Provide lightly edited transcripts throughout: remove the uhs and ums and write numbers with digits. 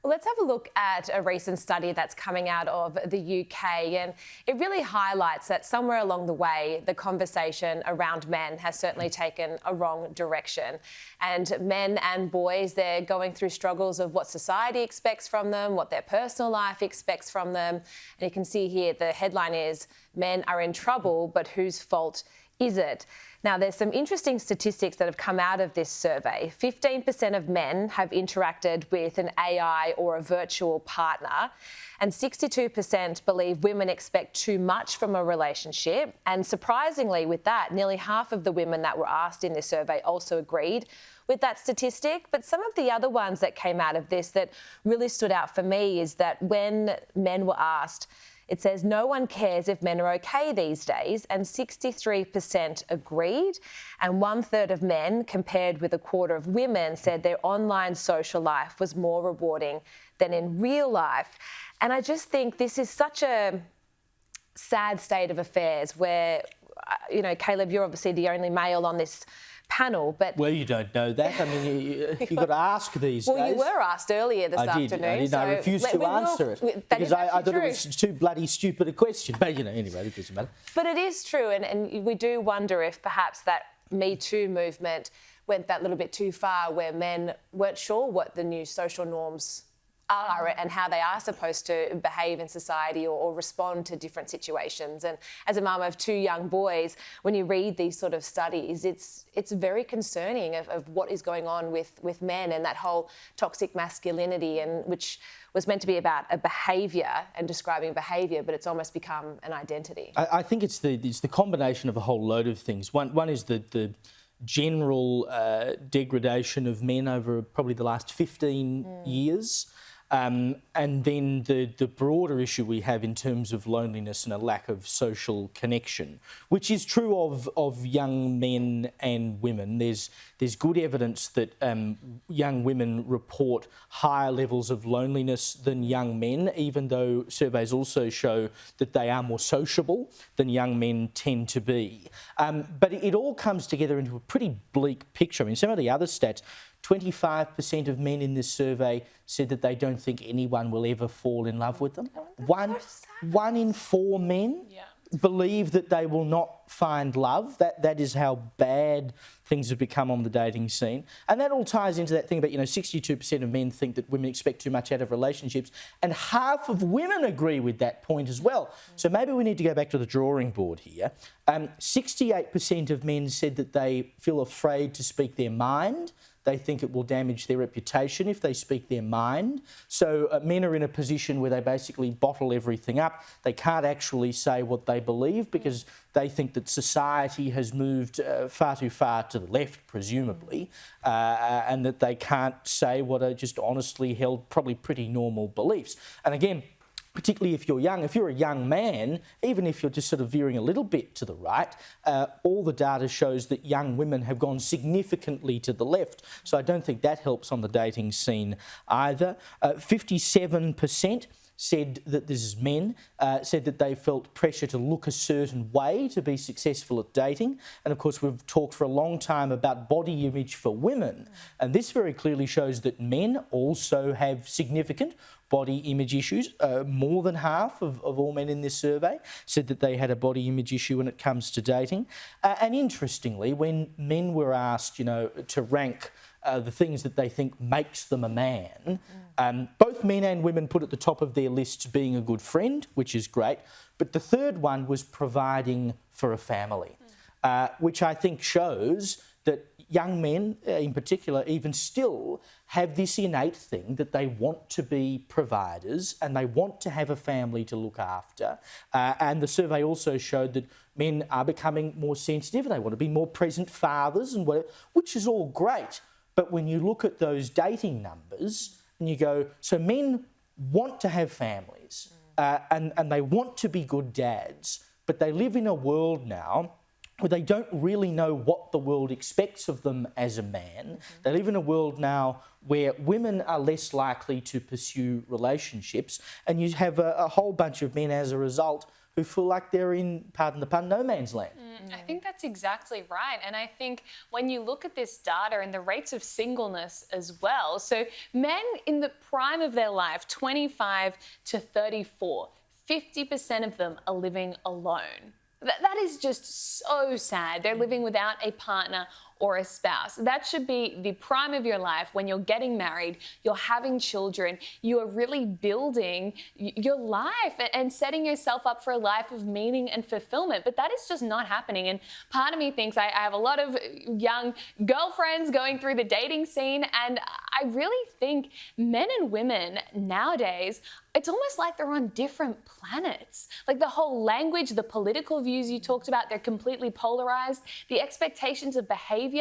Well, let's have a look at a recent study that's coming out of the UK, and it really highlights that somewhere along the way, the conversation around men has certainly taken a wrong direction. And men and boys, they're going through struggles of what society expects from them, what their personal life expects from them. And you can see here, the headline is, "Men are in trouble, but whose fault is it?" Now, there's some interesting statistics that have come out of this survey. 15% of men have interacted with an AI or a virtual partner, and 62% believe women expect too much from a relationship. And surprisingly, with that, nearly half of the women that were asked in this survey also agreed with that statistic. But some of the other ones that came out of this that really stood out for me is that when men were asked, it says no one cares if men are okay these days, and 63% agreed. And 1/3 of men, compared with 1/4 of women, said their online social life was more rewarding than in real life. And I just think this is such a sad state of affairs where, you know, Caleb, you're obviously the only male on this panel, but... Well, you don't know that. I mean, you've got to ask these days. Well, you were asked earlier this afternoon. I did. So I refused to answer it because I thought it was too bloody stupid a question. But, you know, anyway, it doesn't matter. But it is true, and we do wonder if perhaps that Me Too movement went that little bit too far, where men weren't sure what the new social norms are and how they are supposed to behave in society or respond to different situations. And as a mum of 2 young boys, when you read these sort of studies, it's very concerning of what is going on with men and that whole toxic masculinity, and which was meant to be about a behaviour and describing behaviour, but it's almost become an identity. I think it's the combination of a whole load of things. One is the general degradation of men over probably the last 15 years. And then the broader issue we have in terms of loneliness and a lack of social connection, which is true of young men and women. There's good evidence that young women report higher levels of loneliness than young men, even though surveys also show that they are more sociable than young men tend to be. But it all comes together into a pretty bleak picture. I mean, some of the other stats, 25% of men in this survey said that they don't think anyone will ever fall in love with them. One in 4 men believe that they will not find love. That is how bad things have become on the dating scene. And that all ties into that thing about, 62% of men think that women expect too much out of relationships, and half of women agree with that point as well. So maybe we need to go back to the drawing board here. 68% of men said that they feel afraid to speak their mind. They think it will damage their reputation if they speak their mind. So men are in a position where they basically bottle everything up. They can't actually say what they believe because they think that society has moved far too far to the left, presumably, and that they can't say what are just honestly held, probably pretty normal beliefs. And again, particularly if you're young, if you're a young man, even if you're just sort of veering a little bit to the right, all the data shows that young women have gone significantly to the left. So I don't think that helps on the dating scene either. 57% said that, this is men, said that they felt pressure to look a certain way to be successful at dating. And of course, we've talked for a long time about body image for women. And this very clearly shows that men also have significant body image issues. More than half of all men in this survey said that they had a body image issue when it comes to dating. And interestingly, when men were asked, to rank the things that they think makes them a man, both men and women put at the top of their lists being a good friend, which is great, but the third one was providing for a family, which I think shows that young men in particular even still have this innate thing that they want to be providers and they want to have a family to look after. And the survey also showed that men are becoming more sensitive, they want to be more present fathers, and which is all great. But when you look at those dating numbers and you go, so men want to have families and they want to be good dads, but they live in a world now where they don't really know what the world expects of them as a man. They live in a world now where women are less likely to pursue relationships, and you have a whole bunch of men as a result who feel like they're in, pardon the pun, no man's land. I think that's exactly right. And I think when you look at this data and the rates of singleness as well, so men in the prime of their life, 25 to 34, 50% of them are living alone. That is just so sad. They're living without a partner or a spouse. That should be the prime of your life when you're getting married, you're having children, you are really building your life and setting yourself up for a life of meaning and fulfillment. But that is just not happening. And part of me thinks I have a lot of young girlfriends going through the dating scene, and I really think men and women nowadays, it's almost like they're on different planets. Like the whole language, the political views you talked about, they're completely polarized. The expectations of behavior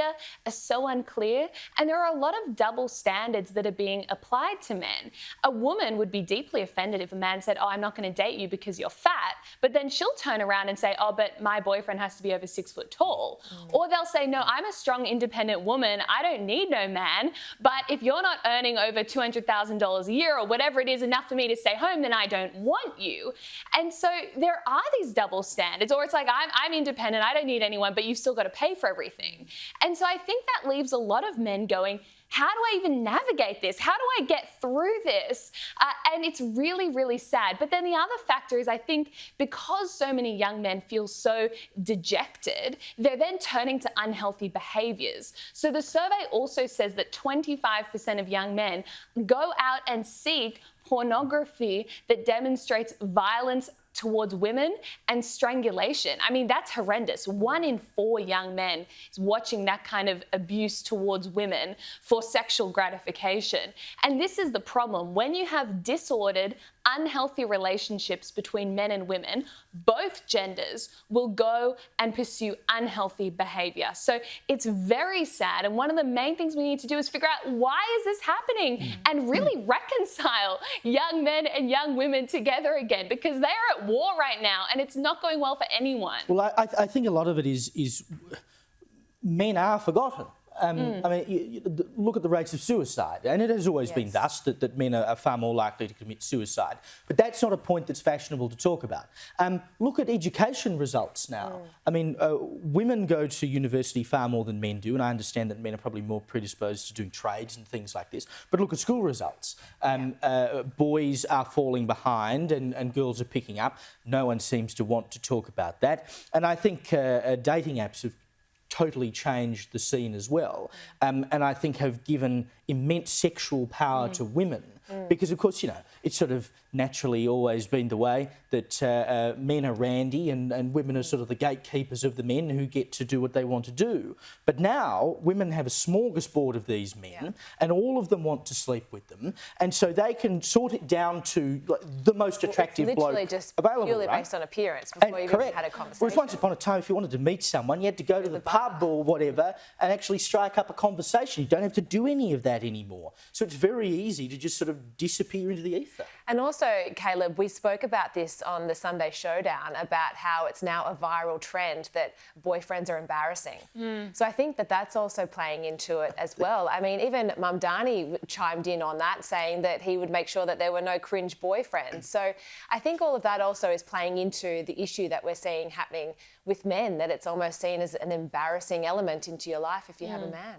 are so unclear. And there are a lot of double standards that are being applied to men. A woman would be deeply offended if a man said, oh, I'm not going to date you because you're fat. But then she'll turn around and say, oh, but my boyfriend has to be over 6 foot tall. Or they'll say, no, I'm a strong, independent woman. I don't need no man. But if you're not earning over $200,000 a year or whatever it is enough for me to stay home, then I don't want you. And so there are these double standards, or it's like, I'm independent, I don't need anyone, but you've still got to pay for everything. And so I think that leaves a lot of men going, how do I even navigate this? How do I get through this? And it's really, really sad. But then the other factor is I think because so many young men feel so dejected, they're then turning to unhealthy behaviours. So the survey also says that 25% of young men go out and seek pornography that demonstrates violence towards women and strangulation. I mean, that's horrendous. 1 in 4 young men is watching that kind of abuse towards women for sexual gratification. And this is the problem. When you have disordered, unhealthy relationships between men and women, both genders will go and pursue unhealthy behaviour. So it's very sad. And one of the main things we need to do is figure out why is this happening and really reconcile young men and young women together again, because they are at war right now and it's not going well for anyone. Well, I think a lot of it is men are forgotten. I mean, look at the rates of suicide, and it has always been thus that men are far more likely to commit suicide. But that's not a point that's fashionable to talk about. Look at education results now. I mean, women go to university far more than men do, and I understand that men are probably more predisposed to doing trades and things like this. But look at school results. Boys are falling behind and girls are picking up. No one seems to want to talk about that. And I think dating apps have totally changed the scene as well, and I think have given immense sexual power to women. Because, of course, you know, it's sort of naturally always been the way that men are randy and women are sort of the gatekeepers of the men who get to do what they want to do. But now women have a smorgasbord of these men and all of them want to sleep with them. And so they can sort it down to like, the most attractive bloke available. It's literally just purely based on appearance before you've even had a conversation. Whereas once upon a time, if you wanted to meet someone, you had to go to the pub or whatever and actually strike up a conversation. You don't have to do any of that anymore. So it's very easy to just sort of disappear into the ether. And also, Caleb, we spoke about this on the Sunday Showdown about how it's now a viral trend that boyfriends are embarrassing. So I think that that's also playing into it as well. I mean, even Mum Dani chimed in on that, saying that he would make sure that there were no cringe boyfriends. So I think all of that also is playing into the issue that we're seeing happening with men, that it's almost seen as an embarrassing element into your life if you have a man.